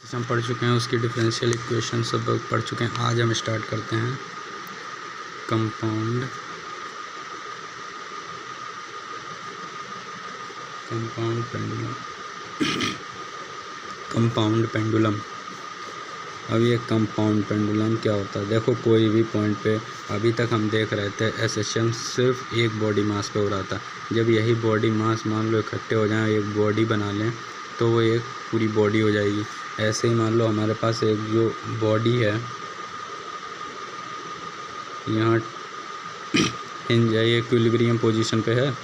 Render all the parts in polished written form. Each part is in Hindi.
हम पढ़ चुके हैं, उसकी डिफरेंशियल इक्वेशन सब पढ़ चुके हैं। आज हम स्टार्ट करते हैं कंपाउंड पेंडुलम। अब ये कंपाउंड पेंडुलम क्या होता है? देखो, कोई भी पॉइंट पे अभी तक हम देख रहे थे एसेशन सिर्फ एक बॉडी मास पे हो रहा था। जब यही बॉडी मास मान लो इकट्ठे हो जाएं, एक बॉडी बना लें, तो वो एक पूरी बॉडी हो जाएगी। ऐसे ही मान लो हमारे पास एक जो बॉडी है, यहाँ हिंज है, ये इक्विलिब्रियम पोजीशन पे है,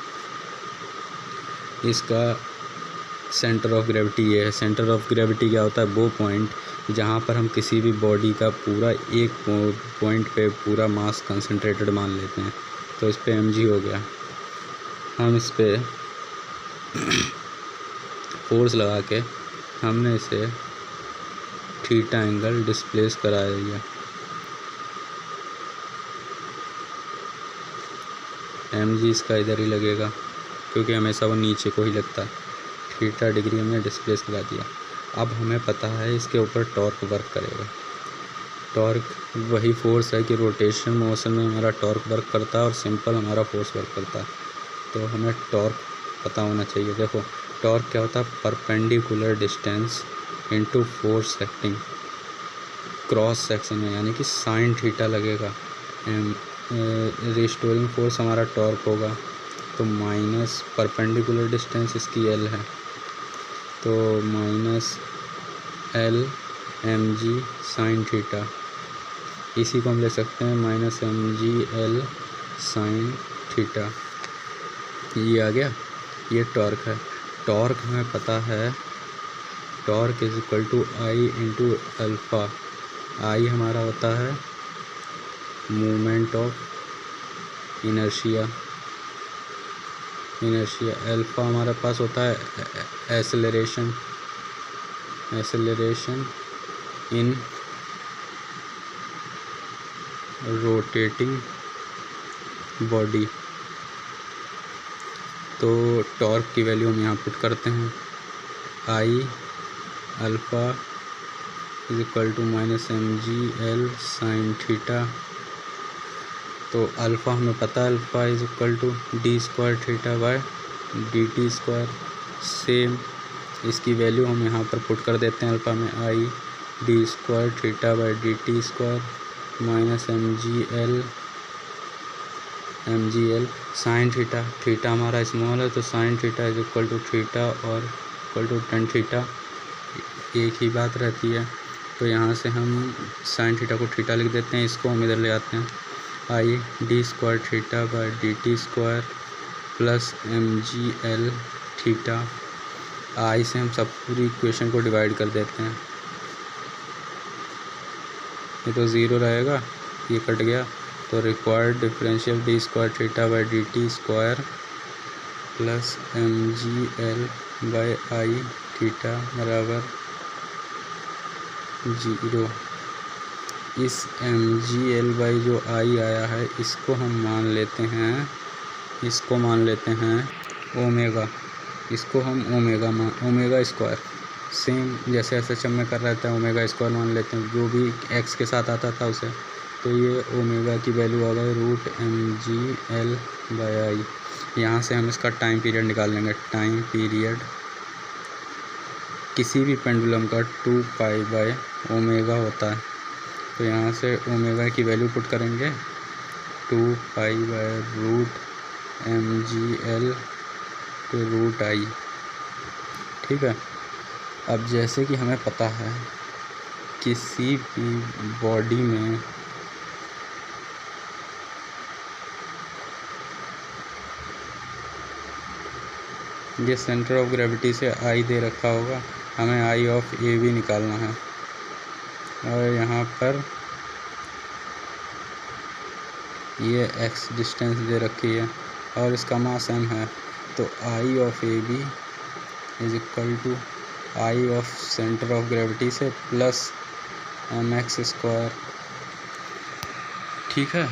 इसका सेंटर ऑफ ग्रेविटी ये है। सेंटर ऑफ ग्रेविटी क्या होता है? वो पॉइंट जहाँ पर हम किसी भी बॉडी का पूरा एक पॉइंट पे पूरा मास कंसंट्रेटेड मान लेते हैं। तो इस पे mg हो गया। हम इस पे फोर्स लगा के हमने इसे थीटा एंगल डिस्प्लेस करा दिया। mg इसका इधर ही लगेगा क्योंकि हमेशा वो नीचे को ही लगता है। थीटा डिग्री हमने डिस्प्लेस करा दिया। अब हमें पता है इसके ऊपर टॉर्क वर्क करेगा। टॉर्क वही फोर्स है कि रोटेशन मोशन में हमारा टॉर्क वर्क करता है और सिंपल हमारा फोर्स वर्क करता है। तो हमें टॉर्क पता होना चाहिए। देखो, टॉर्क क्या होता है? Perpendicular distance into force acting cross section में, यानी कि साइन थीटा लगेगा। रिस्टोरिंग फोर्स हमारा टॉर्क होगा, तो माइनस परपेंडिकुलर डिस्टेंस इसकी एल है, तो minus L mg sine theta. इसी को हम ले सकते हैं minus mg L sine theta. ये आ गया, ये टॉर्क है। टॉर्क हमें पता है, torque is equal to I into alpha. I हमारा होता है मूवमेंट ऑफ इनर्शिया। अल्फ़ा हमारे पास होता है एक्सेलरेशन इन रोटेटिंग बॉडी। तो टॉर्क की वैल्यू हम यहाँ पुट करते हैं, I alpha is equal to minus mg L sine theta. तो अल्फ़ा हमें पता है, alpha is equal to d square theta by D T square. Same इसकी वैल्यू हम यहाँ पर पुट कर देते हैं, अल्फ़ा में I D square theta by D T square minus mg L sine theta. Theta हमारा स्मॉल है, तो sine theta is equal to theta और इक्वल टू टेन थीटा, एक ही बात रहती है। तो यहाँ से हम साइन थीटा को थीटा लिख देते हैं, इसको हम इधर ले आते हैं, I D square theta by D T square plus mg L theta. I से हम सब पूरी इक्वेशन को डिवाइड कर देते हैं, ये तो ज़ीरो रहेगा, ये कट गया। तो required differential D square theta by D T square plus mg L by I theta बराबर 0। इस mg एल बाई जो आई आया है, इसको हम मान लेते हैं ओमेगा। इसको हम ओमेगा स्क्वायर, सेम जैसे SHM में कर रहे थे, ओमेगा स्क्वायर मान लेते हैं, जो भी x के साथ आता था उसे। तो ये ओमेगा की वैल्यू आ गई root mg L by I. यहाँ से हम इसका टाइम पीरियड निकाल लेंगे। टाइम पीरियड किसी भी पेंडुलम का 2 पाई बाय ओमेगा होता है। तो यहाँ से ओमेगा की वैल्यू पुट करेंगे 2 pi by root mg L तो रूट आई। ठीक है। अब जैसे कि हमें पता है किसी भी बॉडी में ये सेंटर ऑफ ग्रेविटी से आई दे रखा होगा, हमें आई ऑफ ए भी निकालना है, और यहाँ पर ये x डिस्टेंस दे रखी है और इसका मास m है। तो I of A B is equal to I of centre of gravity से प्लस mx स्क्वायर। ठीक है।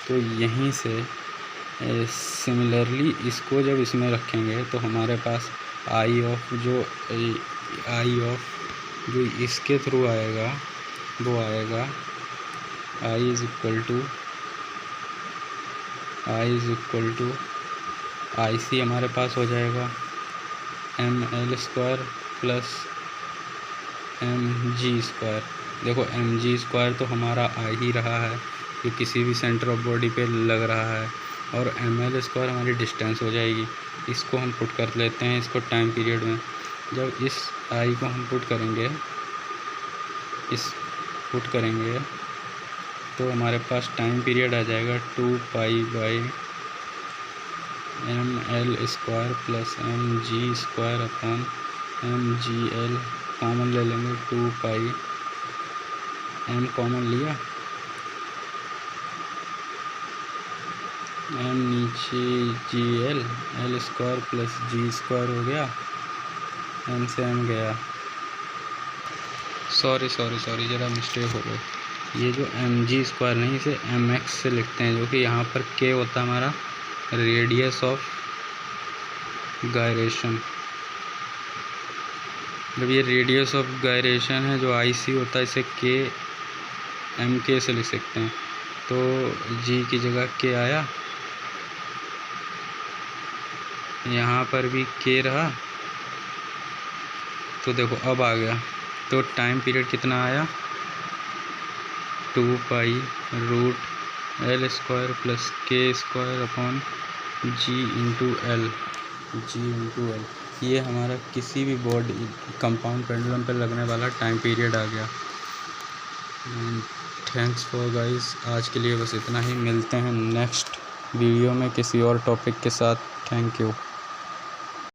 तो यहीं से सिमिलरली इसको जब इसमें रखेंगे तो हमारे पास आई ऑफ जो इसके थ्रू आएगा वो आएगा आई इज़ इक्वल टू आई सी हमारे पास हो जाएगा ml² प्लस mg²। देखो mg² तो हमारा आ ही रहा है, जो किसी भी सेंटर ऑफ बॉडी पे लग रहा है, और ml² हमारी डिस्टेंस हो जाएगी। इसको हम पुट कर लेते हैं इसको टाइम पीरियड में। जब इस आई को हम पुट करेंगे तो हमारे पास टाइम पीरियड आ जाएगा 2π/ml² plus mg² mgl। Common ले लेंगे 2π, m कॉमन लिया, m नीचे gl, l² प्लस g² हो गया, m से m गया। सॉरी ज़रा मिस्टेक हो गई। ये जो mg² नहीं, इसे mx से लिखते हैं, जो कि यहाँ पर k होता है हमारा रेडियस ऑफ गायरेशन। जब ये रेडियस ऑफ गायरेशन है जो आई सी होता है, इसे mk से लिख सकते हैं। तो g की जगह k आया, यहाँ पर भी k रहा, तो देखो अब आ गया। तो टाइम पीरियड कितना आया 2π√L² प्लस k² g/L। ये हमारा किसी भी बॉडी कंपाउंड पेंडुलम पर लगने वाला टाइम पीरियड आ गया। थैंक्स फॉर गाइस, आज के लिए बस इतना ही। मिलते हैं नेक्स्ट वीडियो में किसी और टॉपिक के साथ। Thank you.